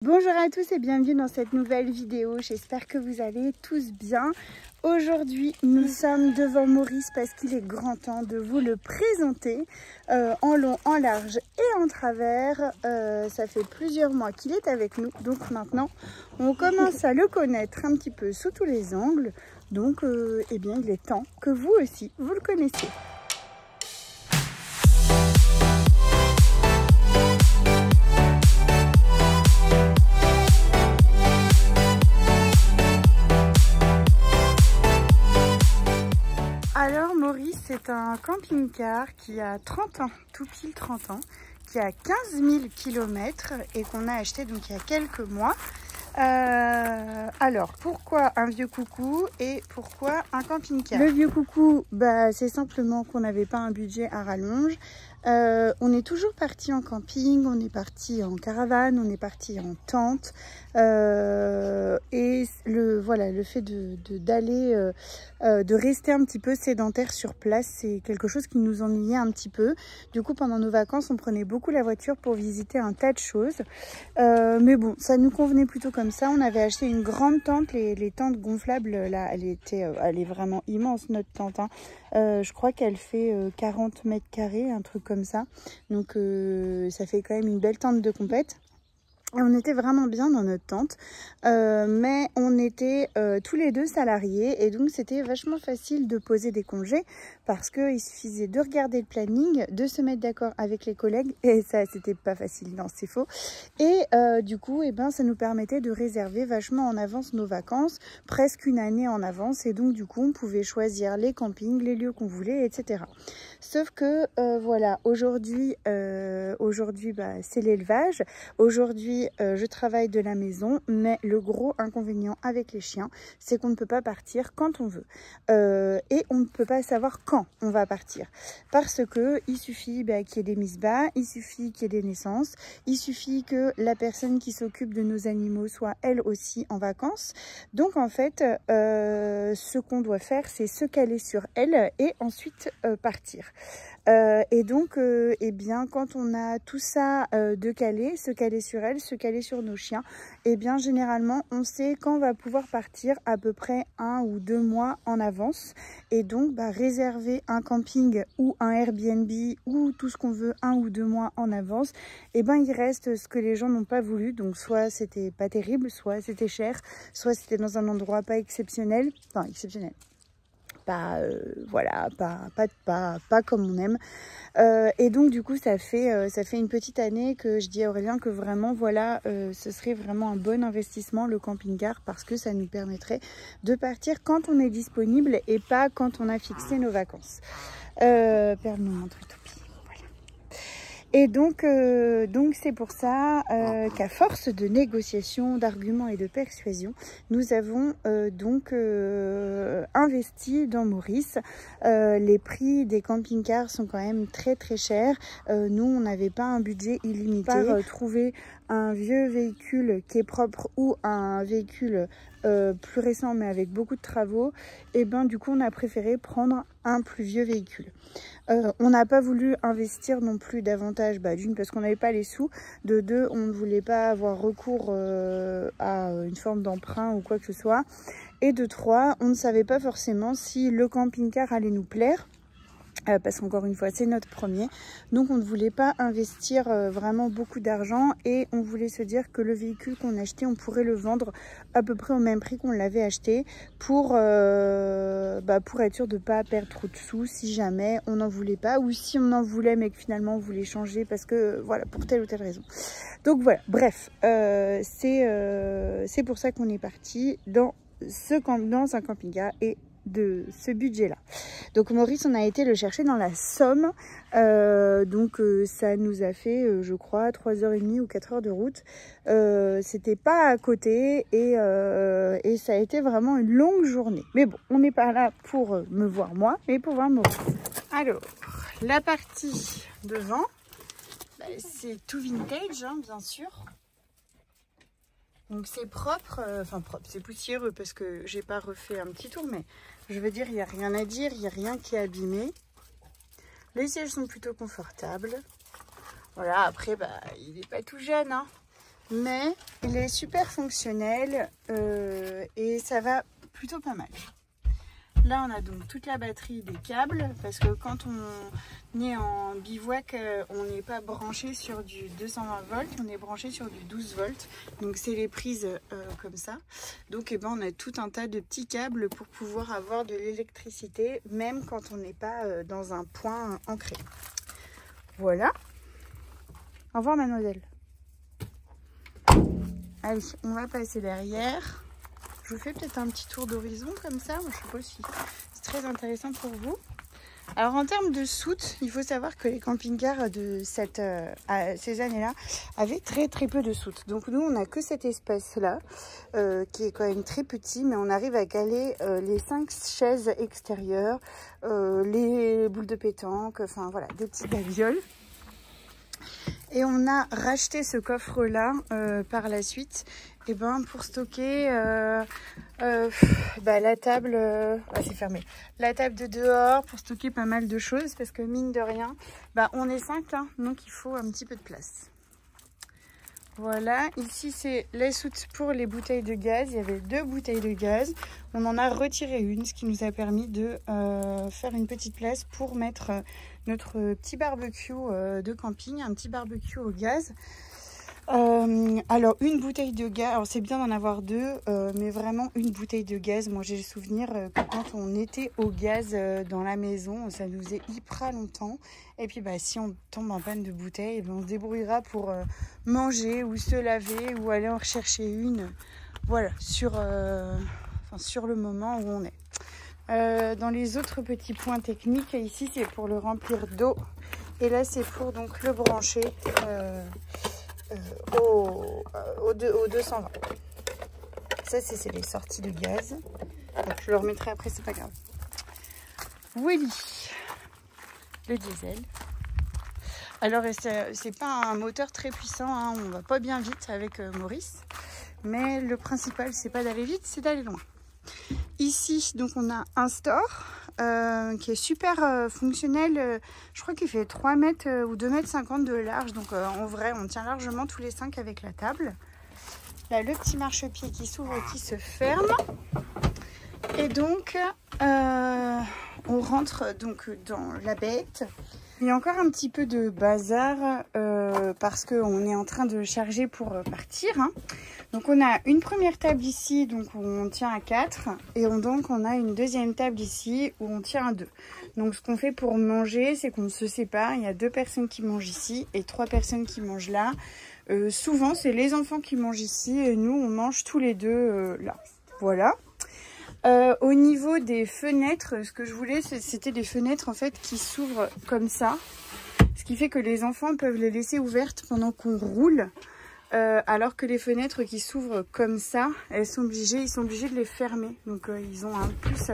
Bonjour à tous et bienvenue dans cette nouvelle vidéo, j'espère que vous allez tous bien. Aujourd'hui nous sommes devant Maurice parce qu'il est grand temps de vous le présenter en long, en large et en travers. Ça fait plusieurs mois qu'il est avec nous, donc maintenant on commence à le connaître un petit peu sous tous les angles. Donc eh bien il est temps que vous aussi vous le connaissiez. Alors Maurice, c'est un camping-car qui a 30 ans, tout pile 30 ans, qui a 15 000 km et qu'on a acheté donc il y a quelques mois. Alors pourquoi un vieux coucou et pourquoi un camping-car? Le vieux coucou, c'est simplement qu'on n'avait pas un budget à rallonge. On est toujours parti en camping, on est parti en caravane, on est parti en tente et le fait de rester un petit peu sédentaire sur place, c'est quelque chose qui nous ennuyait un petit peu. Du coup pendant nos vacances on prenait beaucoup la voiture pour visiter un tas de choses, mais bon ça nous convenait plutôt comme ça. On avait acheté une grande tente, les tentes gonflables là, elle est vraiment immense notre tente, hein. Je crois qu'elle fait 40 mètres carrés, un truc comme ça. Donc ça fait quand même une belle tente de compète. Et on était vraiment bien dans notre tente, mais on était tous les deux salariés et donc c'était vachement facile de poser des congés parce qu'il suffisait de regarder le planning, de se mettre d'accord avec les collègues et ça c'était pas facile, non c'est faux. Et du coup ça nous permettait de réserver vachement en avance nos vacances, presque une année en avance, et donc du coup on pouvait choisir les campings, les lieux qu'on voulait, etc. Sauf que voilà, aujourd'hui c'est l'élevage, aujourd'hui je travaille de la maison, mais le gros inconvénient avec les chiens, c'est qu'on ne peut pas partir quand on veut. Et on ne peut pas savoir quand on va partir. Parce que il suffit qu'il y ait des mises bas, il suffit qu'il y ait des naissances, il suffit que la personne qui s'occupe de nos animaux soit elle aussi en vacances. Donc en fait, ce qu'on doit faire, c'est se caler sur elle et ensuite partir. Et donc, quand on a tout ça de caler, se caler sur elle, se caler sur nos chiens, généralement, on sait quand on va pouvoir partir à peu près 1 ou 2 mois en avance. Et donc, réserver un camping ou un Airbnb ou tout ce qu'on veut 1 ou 2 mois en avance, il reste ce que les gens n'ont pas voulu. Donc, soit c'était pas terrible, soit c'était cher, soit c'était dans un endroit pas exceptionnel, enfin exceptionnel. Pas comme on aime, et donc du coup ça fait une petite année que je dis à Aurélien que vraiment ce serait vraiment un bon investissement le camping-car, parce que ça nous permettrait de partir quand on est disponible et pas quand on a fixé nos vacances. Perle nous montre Toupie. Et donc c'est pour ça qu'à force de négociations, d'arguments et de persuasion, nous avons investi dans Maurice. Les prix des camping-cars sont quand même très très chers. Nous, on n'avait pas un budget illimité. Trouver un vieux véhicule qui est propre ou un véhicule plus récent mais avec beaucoup de travaux, du coup on a préféré prendre un plus vieux véhicule. On n'a pas voulu investir non plus davantage, d'une parce qu'on n'avait pas les sous, de deux on ne voulait pas avoir recours à une forme d'emprunt ou quoi que ce soit, et de trois on ne savait pas forcément si le camping-car allait nous plaire. Parce qu'encore une fois c'est notre premier, donc on ne voulait pas investir vraiment beaucoup d'argent, et on voulait se dire que le véhicule qu'on achetait on pourrait le vendre à peu près au même prix qu'on l'avait acheté pour être sûr de ne pas perdre trop de sous si jamais on n'en voulait pas, ou si on en voulait mais que finalement on voulait changer parce que voilà, pour telle ou telle raison. Donc voilà, bref, c'est pour ça qu'on est parti dans un camping-car et de ce budget là. Donc Maurice, on a été le chercher dans la Somme, ça nous a fait je crois 3h30 ou 4h de route. C'était pas à côté, et ça a été vraiment une longue journée, mais bon, on n'est pas là pour me voir moi, mais pour voir Maurice. Alors la partie devant, c'est tout vintage, hein, bien sûr. Donc c'est propre, c'est poussiéreux parce que j'ai pas refait un petit tour, mais je veux dire, il n'y a rien à dire, il n'y a rien qui est abîmé. Les sièges sont plutôt confortables. Voilà, après, il n'est pas tout jeune, hein. mais il est super fonctionnel et ça va plutôt pas mal. Là, on a donc toute la batterie des câbles parce que quand on est en bivouac, on n'est pas branché sur du 220 volts, on est branché sur du 12 volts. Donc, c'est les prises comme ça. Donc, on a tout un tas de petits câbles pour pouvoir avoir de l'électricité, même quand on n'est pas dans un point ancré. Voilà. Au revoir, mademoiselle. Allez, on va passer derrière. Je vous fais peut-être un petit tour d'horizon comme ça. Moi, je sais pas si c'est très intéressant pour vous. Alors, en termes de soutes, il faut savoir que les camping-cars de ces années-là avaient très peu de soutes. Donc, nous, on n'a que cet espace-là, qui est quand même très petit, mais on arrive à caler les 5 chaises extérieures, les boules de pétanque, enfin voilà, des petites babioles. Et on a racheté ce coffre-là par la suite pour stocker la table, c'est fermé, la table de dehors, pour stocker pas mal de choses parce que mine de rien, on est 5 là, donc il faut un petit peu de place. Voilà, ici c'est les soutes pour les bouteilles de gaz. Il y avait 2 bouteilles de gaz. On en a retiré une, ce qui nous a permis de faire une petite place pour mettre notre petit barbecue de camping, un petit barbecue au gaz. Alors une bouteille de gaz, alors c'est bien d'en avoir 2, mais vraiment une bouteille de gaz. Moi j'ai le souvenir que quand on était au gaz dans la maison, ça nous faisait hyper longtemps. Et puis si on tombe en panne de bouteille, on se débrouillera pour manger ou se laver ou aller en rechercher une. Voilà, sur le moment où on est. Dans les autres petits points techniques, ici c'est pour le remplir d'eau. Et là c'est pour donc le brancher au 220. Ça c'est les sorties de gaz. Donc, je le remettrai après, c'est pas grave. Willy, le diesel. Alors c'est pas un moteur très puissant, hein, on va pas bien vite avec Maurice, mais le principal c'est pas d'aller vite, c'est d'aller loin. Ici donc on a un store qui est super fonctionnel. Je crois qu'il fait 3 mètres ou 2,50 m de large, donc en vrai on tient largement tous les 5 avec la table. Là le petit marchepied qui s'ouvre et qui se ferme, et donc on rentre donc dans la bête. Il y a encore un petit peu de bazar parce qu'on est en train de charger pour partir, hein. Donc on a une première table ici, donc où on tient à 4, et donc on a une deuxième table ici où on tient à 2. Donc ce qu'on fait pour manger, c'est qu'on se sépare. Il y a 2 personnes qui mangent ici et 3 personnes qui mangent là. Souvent c'est les enfants qui mangent ici et nous on mange tous les deux là. Voilà. Au niveau des fenêtres, ce que je voulais, c'était des fenêtres en fait qui s'ouvrent comme ça, ce qui fait que les enfants peuvent les laisser ouvertes pendant qu'on roule, alors que les fenêtres qui s'ouvrent comme ça, ils sont obligés de les fermer. Donc ils ont un plus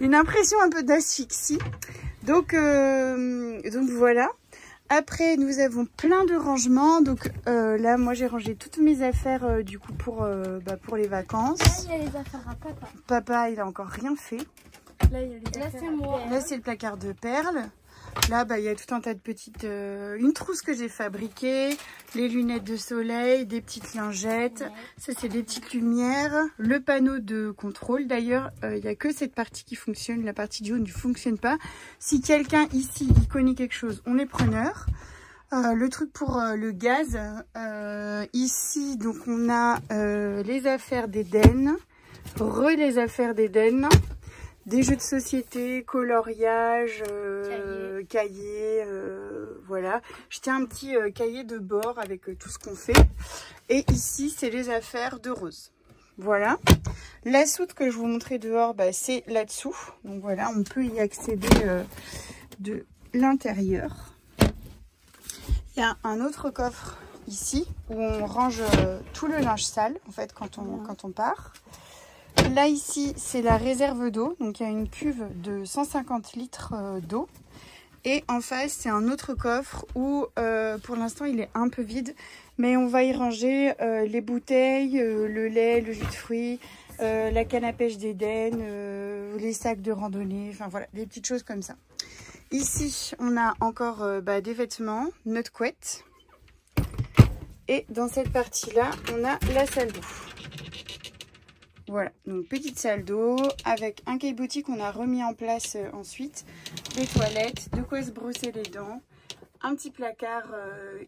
une impression un peu d'asphyxie. Donc voilà. Après, nous avons plein de rangements. Donc là, moi, j'ai rangé toutes mes affaires du coup pour les vacances. Là, il y a les affaires à papa. Papa, il a encore rien fait. Là, il y a les affaires à moi. Là, c'est le placard de perles. Là, il y a tout un tas de petites... une trousse que j'ai fabriquée, les lunettes de soleil, des petites lingettes. Ouais. Ça, c'est des petites lumières. Le panneau de contrôle. D'ailleurs, il n'y a que cette partie qui fonctionne. La partie du haut ne fonctionne pas. Si quelqu'un ici il connaît quelque chose, on est preneur. Le truc pour le gaz. Ici, donc, on a les affaires d'Eden. Les affaires d'Eden. Des jeux de société, coloriage, cahier, voilà. Je tiens un petit cahier de bord avec tout ce qu'on fait. Et ici, c'est les affaires de Rose. Voilà. La soute que je vous montrais dehors, c'est là-dessous. Donc voilà, on peut y accéder de l'intérieur. Il y a un autre coffre ici où on range tout le linge sale, en fait, quand on part. Là, ici, c'est la réserve d'eau. Donc, il y a une cuve de 150 litres d'eau. Et en face, c'est un autre coffre où, pour l'instant, il est un peu vide. Mais on va y ranger les bouteilles, le lait, le jus de fruits, la canne à pêche d'Eden, les sacs de randonnée. Enfin, voilà, des petites choses comme ça. Ici, on a encore des vêtements, notre couette. Et dans cette partie-là, on a la salle d'eau. Voilà, donc petite salle d'eau avec un caillebotis qu'on a remis en place ensuite, des toilettes, de quoi se brosser les dents, un petit placard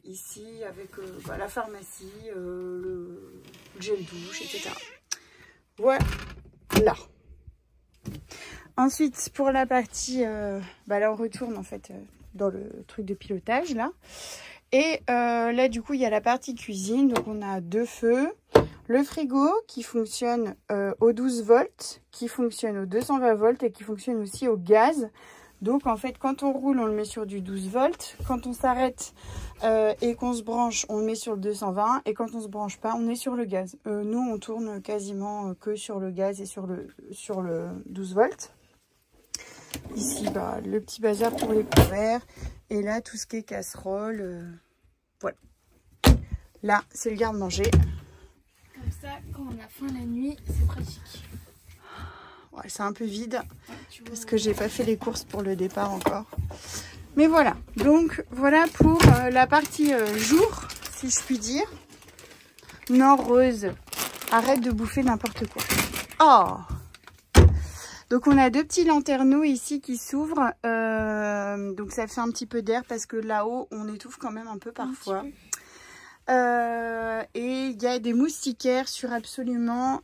ici avec la pharmacie, le gel douche, etc. Voilà. Ensuite, pour la partie, là on retourne en fait dans le truc de pilotage là. Et là du coup il y a la partie cuisine, donc on a 2 feux. Le frigo qui fonctionne au 12 volts, qui fonctionne au 220 volts et qui fonctionne aussi au gaz. Donc en fait quand on roule on le met sur du 12 volts, quand on s'arrête et qu'on se branche on le met sur le 220 et quand on se branche pas on est sur le gaz. Nous on tourne quasiment que sur le gaz et sur le 12 volts. Ici le petit bazar pour les couverts et là tout ce qui est casserole, voilà. Là c'est le garde-manger. Comme ça, quand on a faim la nuit, c'est pratique. Ouais, c'est un peu vide parce que j'ai pas fait les courses pour le départ encore. Mais voilà, donc voilà pour la partie jour, si je puis dire. Non, Rose, arrête de bouffer n'importe quoi. Oh! Donc on a 2 petits lanterneaux ici qui s'ouvrent. Donc ça fait un petit peu d'air parce que là-haut, on étouffe quand même un peu parfois. Et il y a des moustiquaires sur absolument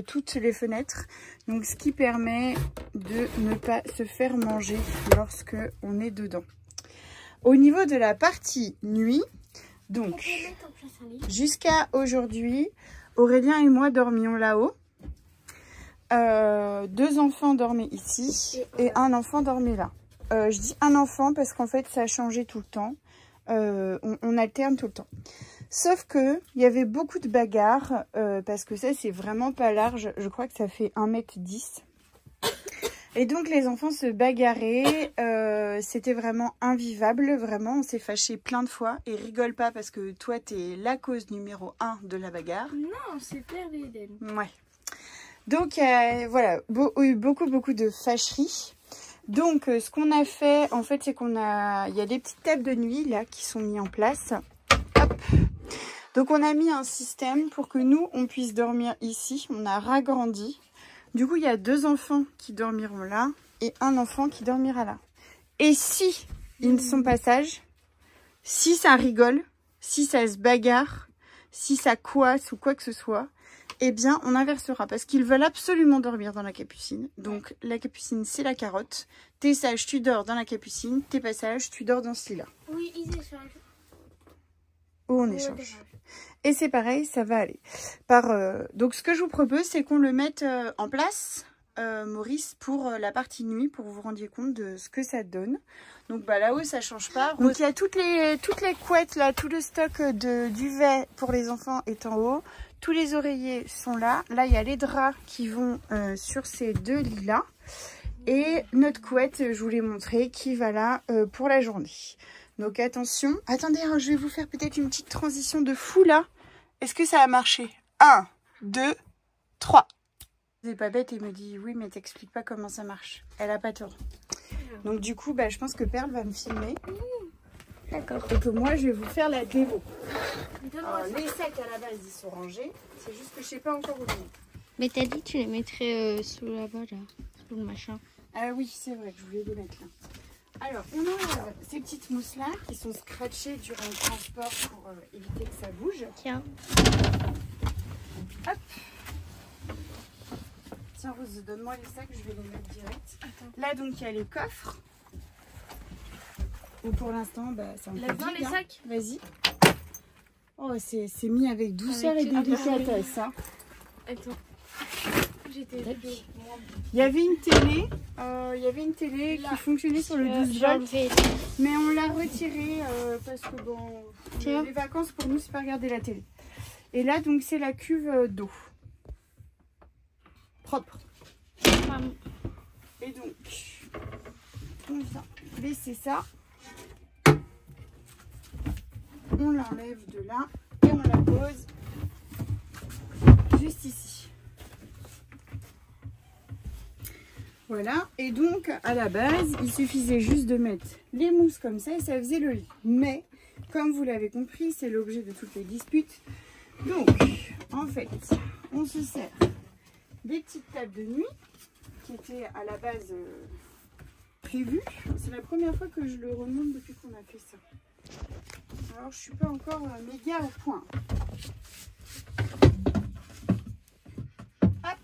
toutes les fenêtres, donc ce qui permet de ne pas se faire manger lorsque on est dedans. Au niveau de la partie nuit, donc jusqu'à aujourd'hui, Aurélien et moi dormions là-haut. 2 enfants dormaient ici et un enfant dormait là. Je dis un enfant parce qu'en fait ça a changé tout le temps, on alterne tout le temps. Sauf que il y avait beaucoup de bagarres parce que ça c'est vraiment pas large, je crois que ça fait 1,10 m. Et donc les enfants se bagarraient, c'était vraiment invivable, vraiment on s'est fâché plein de fois. Et rigole pas parce que toi t'es la cause numéro 1 de la bagarre. Non, c'est Père Eden. Ouais. Donc voilà, eu beaucoup de fâcheries. Donc ce qu'on a fait en fait c'est il y a des petites tables de nuit là qui sont mises en place. Hop. Donc on a mis un système pour que nous on puisse dormir ici, on a ragrandi. Du coup il y a 2 enfants qui dormiront là et un enfant qui dormira là. Et si ils ne sont pas sages, si ça rigole, si ça se bagarre, si ça coasse ou quoi que ce soit, eh bien on inversera parce qu'ils veulent absolument dormir dans la capucine. Donc la capucine c'est la carotte, t'es sage tu dors dans la capucine, t'es pas sage tu dors dans ce lit là. Oui, ils échangent. Ou on échange. Et c'est pareil, ça va aller. Donc ce que je vous propose, c'est qu'on le mette en place, Maurice, pour la partie nuit, pour que vous vous rendiez compte de ce que ça donne. Donc là-haut, ça change pas. Donc il y a toutes les couettes, là, tout le stock de duvet pour les enfants est en haut. Tous les oreillers sont là. Là, il y a les draps qui vont sur ces 2 lits-là. Et notre couette, je vous l'ai montré, qui va là pour la journée. Donc attention. Attendez, hein, je vais vous faire peut-être une petite transition de fou là. Est-ce que ça a marché? 1, 2, 3. C'est pas bête et me dit oui mais t'expliques pas comment ça marche. Elle a pas tort. Donc du coup je pense que Perle va me filmer. D'accord. Et que moi je vais vous faire la démo. Les sacs à la base ils sont rangés. C'est juste que je sais pas encore où les mettre. Mais t'as dit que tu les mettrais sous là-bas là. Sous le machin. Ah oui c'est vrai que je voulais les mettre là. Alors, on a ces petites mousses-là qui sont scratchées durant le transport pour éviter que ça bouge. Tiens. Hop. Tiens, Rose, donne-moi les sacs, je vais les mettre direct. Attends. Là, donc, il y a les coffres. Ou pour l'instant, c'est un peu Là-dedans, les sacs. Vas-y. Oh, c'est mis avec douceur et délicatesse. Hein. Attends. Il y avait une télé, qui fonctionnait sur le 12 volts, mais on l'a retirée parce que bon, les vacances pour nous c'est pas regarder la télé. Et là donc c'est la cuve d'eau propre. Et donc on va baisser ça, on l'enlève de là et on la pose juste ici. Voilà, et donc à la base, il suffisait juste de mettre les mousses comme ça et ça faisait le lit. Mais comme vous l'avez compris, c'est l'objet de toutes les disputes. Donc, en fait, on se sert des petites tables de nuit qui étaient à la base prévues. C'est la première fois que je le remonte depuis qu'on a fait ça. Alors, je suis pas encore méga au point. Hop.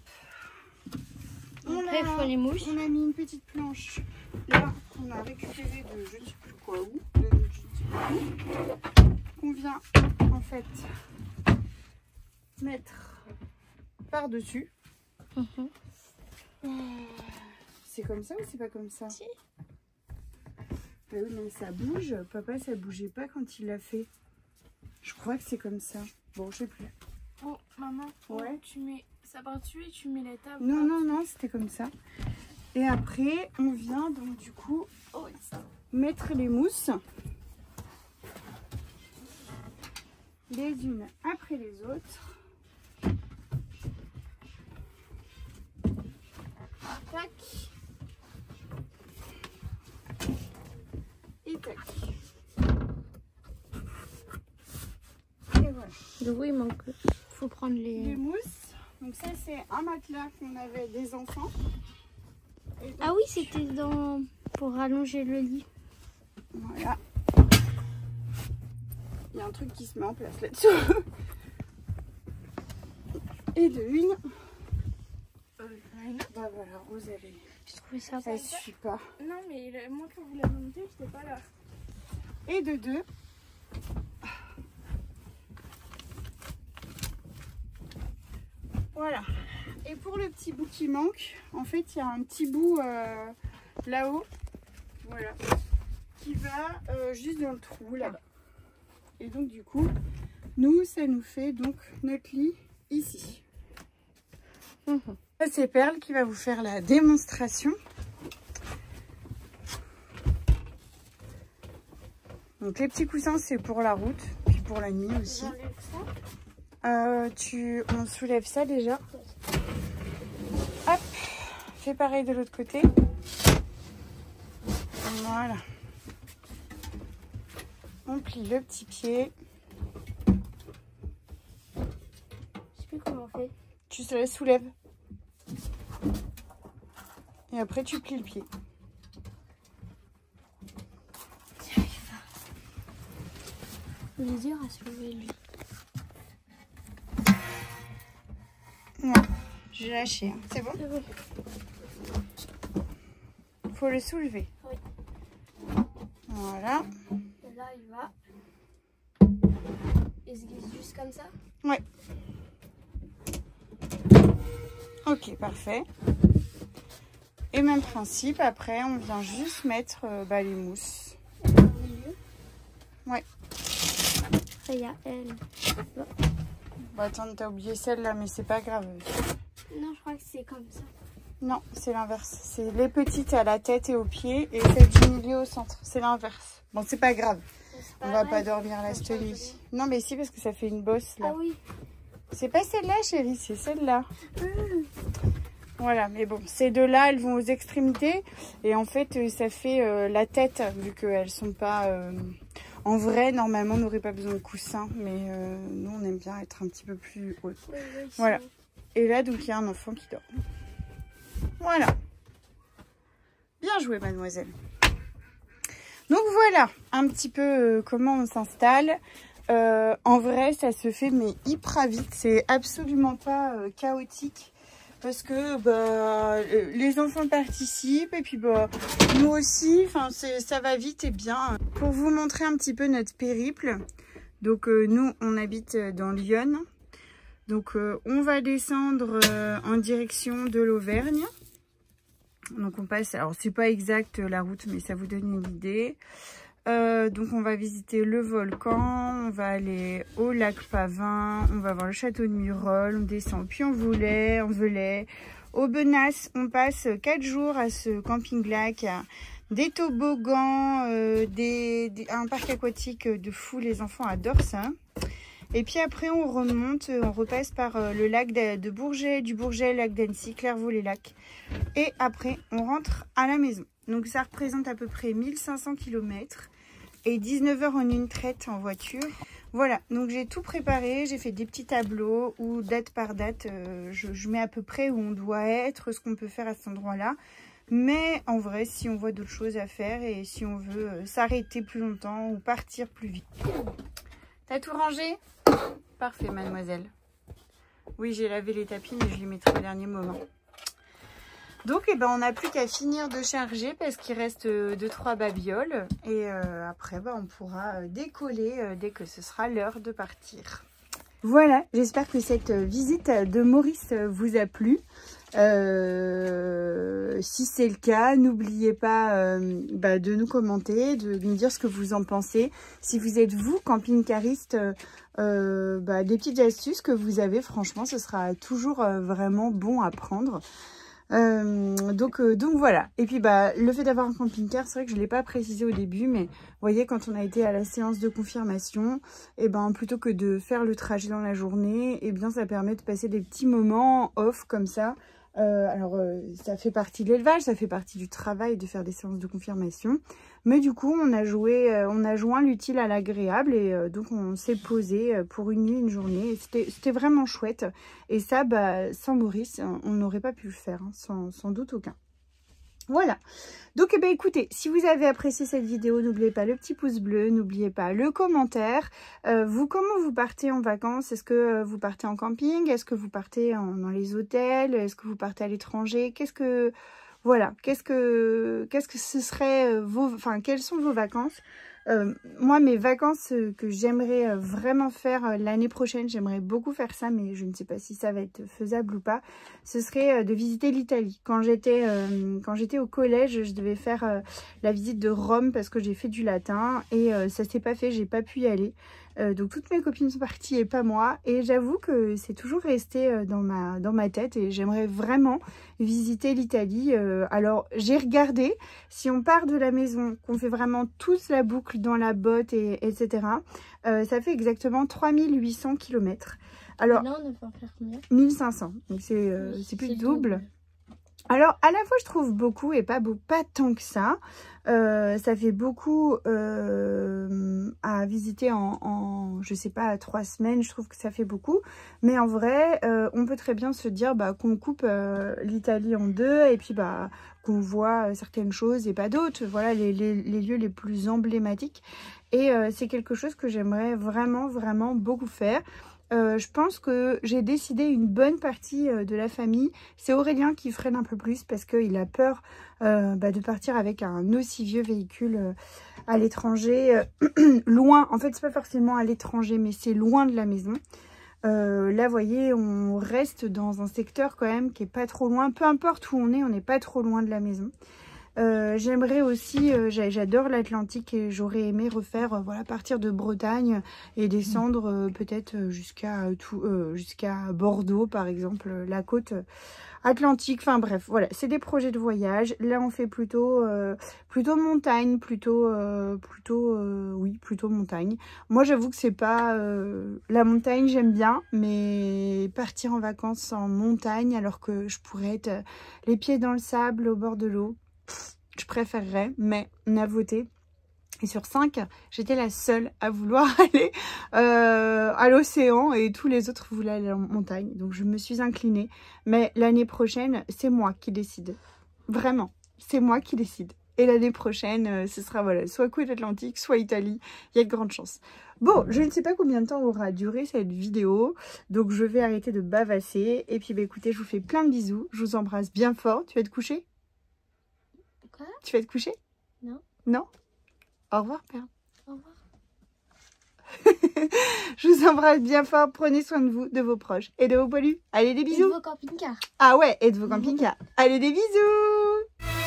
Après, il faut les mouches. On a mis une petite planche là qu'on a récupérée de je ne sais plus quoi où. Qu'on vient en fait mettre par-dessus. C'est comme ça ou c'est pas comme ça? Si. Bah oui, mais ça bouge. Papa, ça bougeait pas quand il l'a fait. Je crois que c'est comme ça. Bon, je sais plus. Oh, maman, Ouais. tu mets ça par-dessus et tu mets les tables. Non, non, non, c'était comme ça. Et après, on vient donc du coup mettre les mousses les unes après les autres. Tac. Et tac. Et voilà. Du coup, il manque. Faut prendre Les les. mousses. Donc ça, c'est un matelas qu'on avait des enfants. Et donc, Ah oui, c'était dans pour allonger le lit. voilà. Il y a un truc qui se met en place là-dessus. Et de une. Bah voilà, Rose, elle est... J'ai trouvé ça. Ça ne suffit pas. Non, mais moi, quand vous l'avez monté, j'étais pas là. Et de deux. Voilà. Et pour le petit bout qui manque, en fait, il y a un petit bout là-haut. Voilà. Qui va juste dans le trou là-bas. Et donc, du coup, nous, ça nous fait donc notre lit ici. C'est Perle qui va vous faire la démonstration. Donc les petits coussins, c'est pour la route, puis pour la nuit aussi. On soulève ça déjà. Hop, fais pareil de l'autre côté. Voilà. On plie le petit pied. Je sais plus comment on fait. Tu se la soulèves. Et après, tu plies le pied. Il est dur à soulever lui. Ouais, j'ai lâché. Hein. C'est bon? C'est bon. Faut le soulever. Oui. Voilà. Et là, il va. Il se glisse juste comme ça. Ouais. Ok, parfait. Et même principe, après, on vient juste mettre les mousses. Au milieu. Ouais. Après, il y a elle. Bon, attends, t'as oublié celle-là, mais c'est pas grave. Non, je crois que c'est comme ça. Non, c'est l'inverse. C'est les petites à la tête et aux pieds et celles du milieu au centre. C'est l'inverse. Bon, c'est pas grave. On va pas dormir là, je te dis. Non, mais si, parce que ça fait une bosse là. Ah oui. C'est pas celle-là, chérie, c'est celle-là. Voilà, mais bon, ces deux-là, elles vont aux extrémités. Et en fait, ça fait la tête, vu qu'elles sont pas... En vrai, normalement, on n'aurait pas besoin de coussin. Mais nous, on aime bien être un petit peu plus haute. Oui, oui, Voilà. Et là, donc, il y a un enfant qui dort. Voilà. Bien joué, mademoiselle. Donc, voilà un petit peu comment on s'installe. En vrai, ça se fait, mais hyper vite. C'est absolument pas chaotique. Parce que les enfants participent et puis nous aussi, ça va vite et bien. Pour vous montrer un petit peu notre périple, donc nous on habite dans Lyon, donc on va descendre en direction de l'Auvergne. Donc on passe, alors c'est pas exact la route mais ça vous donne une idée. Donc on va visiter le volcan, on va aller au lac Pavin, on va voir le château de Murol, on descend puis en Velay, au Benas, on passe 4 jours à ce camping-lac, des toboggans, un parc aquatique de fou, les enfants adorent ça. Et puis après on remonte, on repasse par le lac de Bourget, du Bourget, lac d'Annecy, Clairvaux-les-Lacs. Et après on rentre à la maison. Donc ça représente à peu près 1500 km. et 19 h en une traite en voiture. Voilà, donc j'ai tout préparé, j'ai fait des petits tableaux où date par date, je mets à peu près où on doit être, ce qu'on peut faire à cet endroit-là. Mais en vrai, si on voit d'autres choses à faire et si on veut s'arrêter plus longtemps ou partir plus vite. T'as tout rangé? Parfait, mademoiselle. Oui, j'ai lavé les tapis, mais je les mettrai au dernier moment. Donc, eh ben, on n'a plus qu'à finir de charger parce qu'il reste 2-3 babioles. Et après, on pourra décoller dès que ce sera l'heure de partir. Voilà, j'espère que cette visite de Maurice vous a plu. Si c'est le cas, n'oubliez pas de nous commenter, de nous dire ce que vous en pensez. Si vous êtes vous, camping-cariste, des petites astuces que vous avez, franchement, ce sera toujours vraiment bon à prendre. Donc voilà. Et puis le fait d'avoir un camping-car, c'est vrai que je ne l'ai pas précisé au début, mais vous voyez, quand on a été à la séance de confirmation, et plutôt que de faire le trajet dans la journée, ça permet de passer des petits moments off comme ça. Ça fait partie de l'élevage, ça fait partie du travail de faire des séances de confirmation. Mais du coup, on a joint l'utile à l'agréable et donc on s'est posé pour une nuit, une journée. C'était vraiment chouette. Et ça, sans Maurice, on n'aurait pas pu le faire, hein, sans doute aucun. Voilà. Donc, écoutez, si vous avez apprécié cette vidéo, n'oubliez pas le petit pouce bleu, n'oubliez pas le commentaire. Comment vous partez en vacances? Est-ce que vous partez en camping? Est-ce que vous partez dans les hôtels? Est-ce que vous partez à l'étranger? Voilà, qu'est-ce que ce serait quelles sont vos vacances? Moi, mes vacances que j'aimerais vraiment faire l'année prochaine, j'aimerais beaucoup faire ça, mais je ne sais pas si ça va être faisable ou pas. Ce serait de visiter l'Italie. Quand j'étais au collège, je devais faire la visite de Rome parce que j'ai fait du latin et ça s'est pas fait, j'ai pas pu y aller. Donc toutes mes copines sont parties et pas moi. Et j'avoue que c'est toujours resté dans ma tête et j'aimerais vraiment visiter l'Italie. Alors j'ai regardé, si on part de la maison, qu'on fait vraiment toute la boucle dans la botte, etc. Ça fait exactement 3800 km. Alors, là, on ne peut en faire combien? 1500, donc c'est plus de double. Alors, à la fois, je trouve beaucoup et pas tant que ça. Ça fait beaucoup à visiter je sais pas, 3 semaines. Je trouve que ça fait beaucoup. Mais en vrai, on peut très bien se dire qu'on coupe l'Italie en deux et puis qu'on voit certaines choses et pas d'autres. Voilà, les lieux les plus emblématiques. Et c'est quelque chose que j'aimerais vraiment, vraiment beaucoup faire. Je pense que j'ai décidé une bonne partie de la famille. C'est Aurélien qui freine un peu plus parce qu'il a peur de partir avec un aussi vieux véhicule à l'étranger. Loin, en fait c'est pas forcément à l'étranger mais c'est loin de la maison. Là vous voyez, on reste dans un secteur quand même qui est pas trop loin. Peu importe où on n'est pas trop loin de la maison. J'aimerais aussi, j'adore l'Atlantique et j'aurais aimé refaire, partir de Bretagne et descendre peut-être jusqu'à Bordeaux par exemple, la côte atlantique. Enfin bref, voilà, c'est des projets de voyage. Là on fait plutôt montagne, plutôt montagne. Moi j'avoue que c'est pas la montagne, j'aime bien, mais partir en vacances en montagne alors que je pourrais être les pieds dans le sable au bord de l'eau, je préférerais, mais on a voté. Et sur 5, j'étais la seule à vouloir aller à l'océan et tous les autres voulaient aller en montagne. Donc je me suis inclinée. Mais l'année prochaine, c'est moi qui décide. Vraiment, c'est moi qui décide. Et l'année prochaine, ce sera soit côte atlantique, soit Italie. Il y a de grandes chances. Bon, je ne sais pas combien de temps aura duré cette vidéo. Donc je vais arrêter de bavasser. Et puis écoutez, je vous fais plein de bisous. Je vous embrasse bien fort. Tu vas te coucher? Quoi? Tu vas te coucher? Non. Non? Au revoir, Père. Au revoir. Je vous embrasse bien fort. Prenez soin de vous, de vos proches et de vos poilus. Allez, des bisous. Et de vos camping-cars. Ah ouais, et de vos camping-cars. Allez, des bisous.